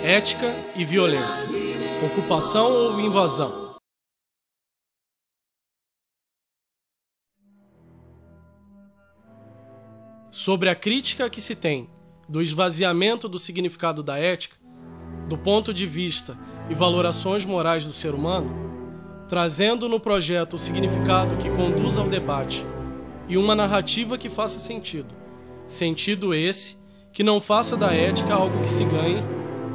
Ética e violência. Ocupação ou invasão? Sobre a crítica que se tem do esvaziamento do significado da ética, do ponto de vista e valorações morais do ser humano, trazendo no projeto o significado que conduza ao debate e uma narrativa que faça sentido. Sentido esse que não faça da ética algo que se ganhe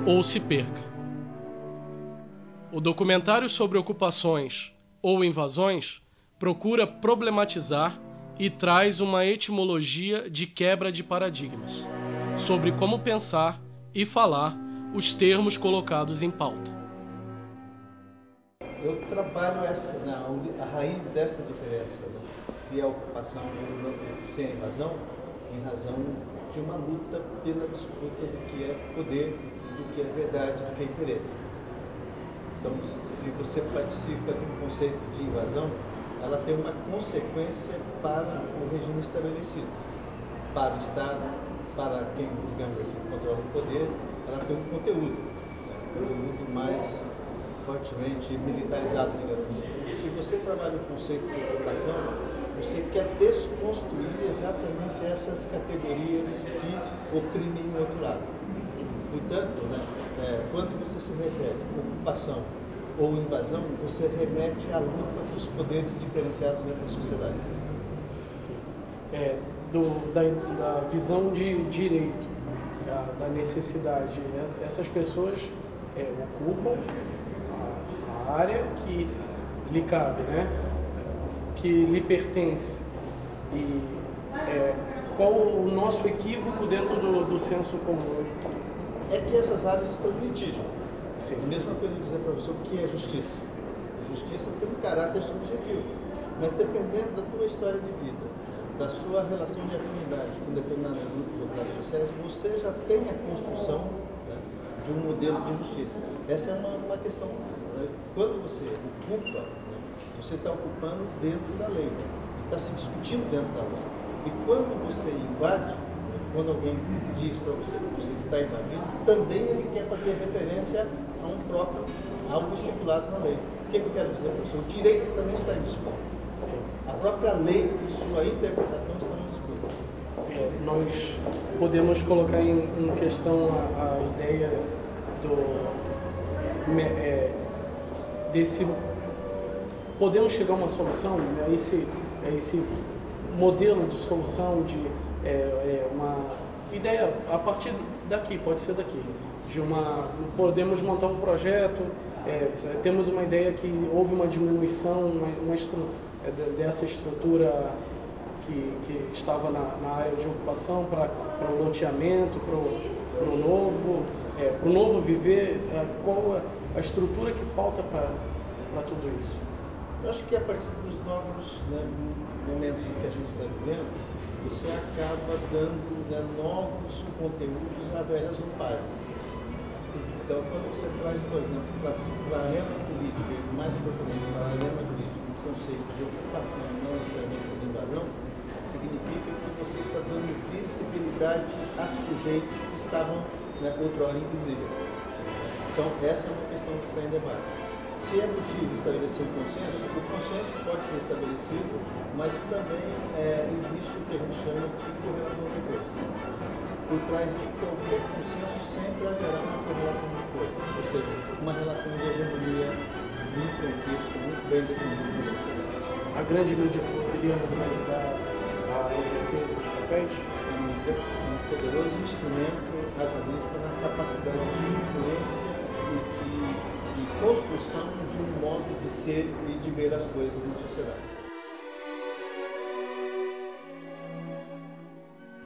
ou se perca. O documentário sobre ocupações ou invasões procura problematizar e traz uma etimologia de quebra de paradigmas sobre como pensar e falar os termos colocados em pauta. Eu trabalho a raiz dessa diferença, né? Se é ocupação ou se é invasão, em razão de uma luta pela disputa do que é poder, do que é verdade, do que é interesse. Então, se você participa de um conceito de invasão, ela tem uma consequência para o regime estabelecido, para o Estado, para quem, digamos assim, controla o poder, ela tem um conteúdo, um conteúdo mais fortemente militarizado, digamos assim. Se você trabalha o conceito de ocupação, você quer desconstruir exatamente essas categorias que oprimem o outro lado. Portanto, quando você se refere a ocupação ou invasão, você remete à luta dos poderes diferenciados dentro da sociedade. Sim. Da visão de direito, da necessidade. Essas pessoas ocupam a área que lhe cabe, né? Que lhe pertence. E qual o nosso equívoco dentro do senso comum? É que essas áreas estão em litígio. Sim. A mesma coisa de dizer para você o que é justiça. A justiça tem um caráter subjetivo, mas dependendo da tua história de vida, da sua relação de afinidade com determinados grupos ou classes sociais, você já tem a construção, né, de um modelo de justiça. Essa é uma questão. Quando você ocupa, você está ocupando dentro da lei, e está se discutindo dentro da lei. E quando você invade, quando alguém diz para você que você está invadindo, também ele quer fazer referência a algo estipulado na lei. O que eu quero dizer para você? O direito também está em disputa. Sim. A própria lei e sua interpretação estão em disputa. Nós podemos colocar em questão a ideia desse... Podemos chegar a uma solução, né? Esse modelo de solução, uma ideia a partir daqui, pode ser daqui. Podemos montar um projeto, temos uma ideia que houve uma diminuição dessa estrutura que estava na área de ocupação para o loteamento, para o novo viver. Qual é a estrutura que falta para tudo isso? Eu acho que a partir dos novos momentos que a gente está vivendo, você acaba dando novos conteúdos a velhas roupagens. Então, quando você traz, por exemplo, para a arena política, e mais propriamente para a arena jurídica, o conceito de ocupação e não necessariamente de invasão, significa que você está dando visibilidade a sujeitos que estavam outrora invisíveis. Então, essa é uma questão que está em debate. Se é possível estabelecer um consenso, o consenso pode ser estabelecido, mas também existe o que a gente chama de correlação de forças. Por trás de qualquer consenso sempre haverá uma correlação de forças, ou seja, uma relação de hegemonia num contexto muito bem definido na sociedade. A grande mídia poderia nos ajudar a inverter esses papéis? A mídia é um poderoso instrumento, haja vista, na capacidade de influência e de construção de um modo de ser e de ver as coisas na sociedade.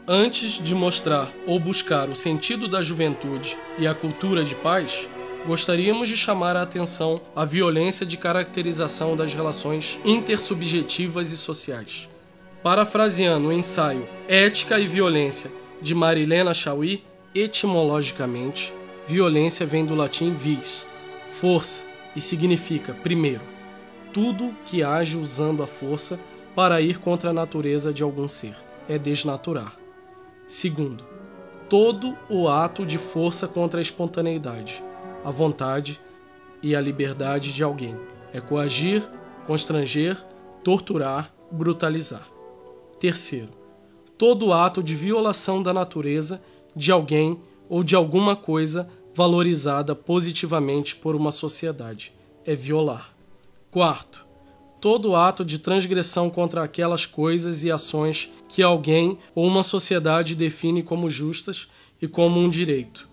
Antes de mostrar ou buscar o sentido da juventude e a cultura de paz, gostaríamos de chamar a atenção à violência de caracterização das relações intersubjetivas e sociais. Parafraseando o ensaio Ética e Violência de Marilena Chauí, etimologicamente, violência vem do latim vis, força, e significa, primeiro, tudo que age usando a força para ir contra a natureza de algum ser, é desnaturar. Segundo, todo o ato de força contra a espontaneidade, a vontade e a liberdade de alguém, é coagir, constranger, torturar, brutalizar. Terceiro, todo ato de violação da natureza de alguém ou de alguma coisa valorizada positivamente por uma sociedade, é violar. Quarto, todo ato de transgressão contra aquelas coisas e ações que alguém ou uma sociedade define como justas e como um direito.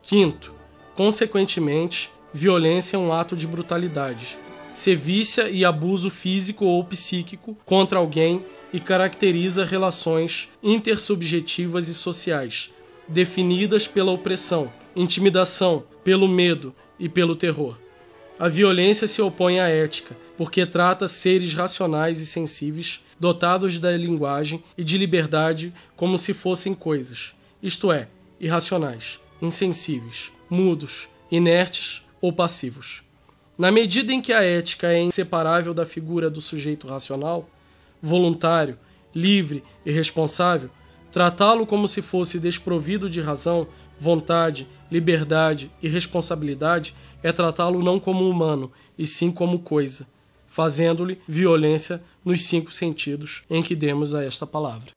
Quinto, consequentemente, violência é um ato de brutalidade, sevícia e abuso físico ou psíquico contra alguém e caracteriza relações intersubjetivas e sociais, definidas pela opressão, intimidação, pelo medo e pelo terror. A violência se opõe à ética, porque trata seres racionais e sensíveis, dotados da linguagem e de liberdade como se fossem coisas, isto é, irracionais, insensíveis, mudos, inertes ou passivos. Na medida em que a ética é inseparável da figura do sujeito racional, voluntário, livre e responsável, tratá-lo como se fosse desprovido de razão, vontade, liberdade e responsabilidade é tratá-lo não como humano, e sim como coisa, fazendo-lhe violência nos 5 sentidos em que demos a esta palavra.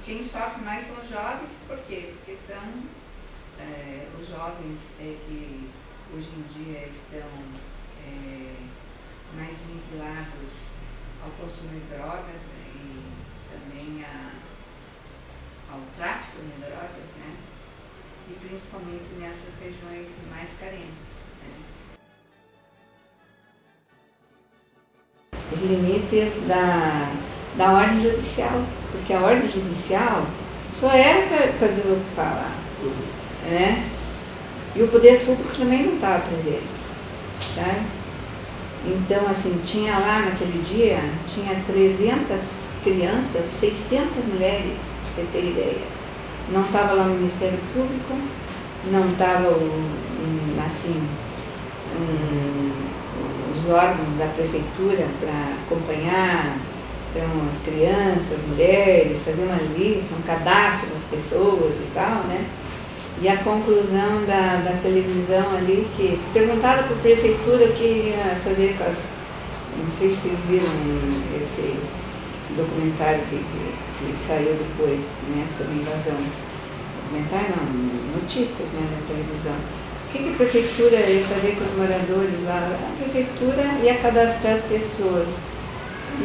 Quem sofre mais são os jovens, por quê? Porque são os jovens que hoje em dia estão mais vinculados ao consumo de drogas, né, e também ao tráfico de drogas, né, e principalmente nessas regiões mais carentes. Né. Os limites da ordem judicial, porque a ordem judicial só era para desocupar lá, né? E o poder público também não estava presente, tá? Então, assim, tinha lá naquele dia, tinha 300 crianças, 600 mulheres, pra você ter ideia. Não estava lá o Ministério Público, não estava, assim, os órgãos da prefeitura para acompanhar, então, as crianças, as mulheres, fazer uma lista, um cadastro das pessoas e tal, né? E a conclusão da televisão ali, que perguntaram para a prefeitura o que ia fazer com as... Não sei se vocês viram esse documentário que saiu depois, né, sobre invasão. Documentário não, notícias, né, na televisão. O que a prefeitura ia fazer com os moradores lá? A prefeitura ia cadastrar as pessoas.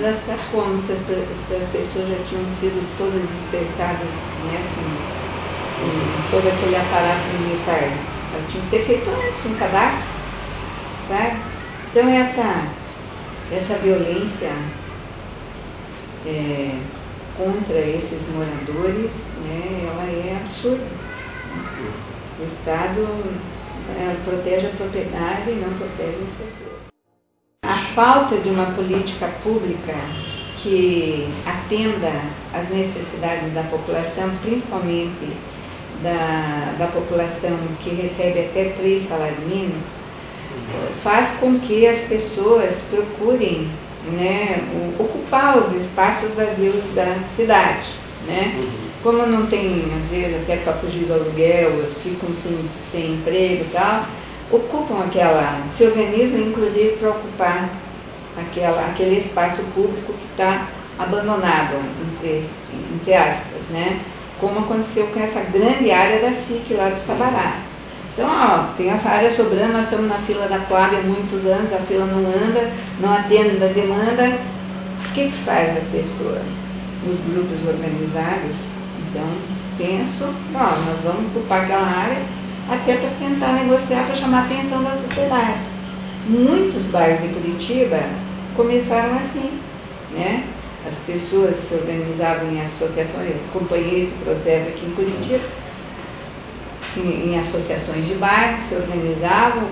Cadastrar como? Se as pessoas já tinham sido todas despertadas, né, com todo aquele aparato militar. Elas tinham que ter feito antes um cadastro, tá? Então essa violência contra esses moradores, né, ela é absurda. O Estado protege a propriedade e não protege as pessoas. A falta de uma política pública que atenda às necessidades da população, principalmente da população que recebe até 3 salários mínimos, faz com que as pessoas procurem, né, ocupar os espaços vazios da cidade, né? Como não tem, às vezes, até para fugir do aluguel, eles ficam sem emprego e tal, ocupam se organizam inclusive para ocupar aquele espaço público que está abandonado, entre aspas, né? Como aconteceu com essa grande área da SIC lá do Sabará. Então, ó, tem essa área sobrando, nós estamos na fila da Coab há muitos anos, a fila não anda, não atende a demanda. O que faz a pessoa? Os grupos organizados, então, penso, ó, nós vamos ocupar aquela área até para tentar negociar, para chamar a atenção da sociedade. Muitos bairros de Curitiba começaram assim, né? As pessoas se organizavam em associações, eu acompanhei esse processo aqui em Curitiba, em associações de bairro, se organizavam,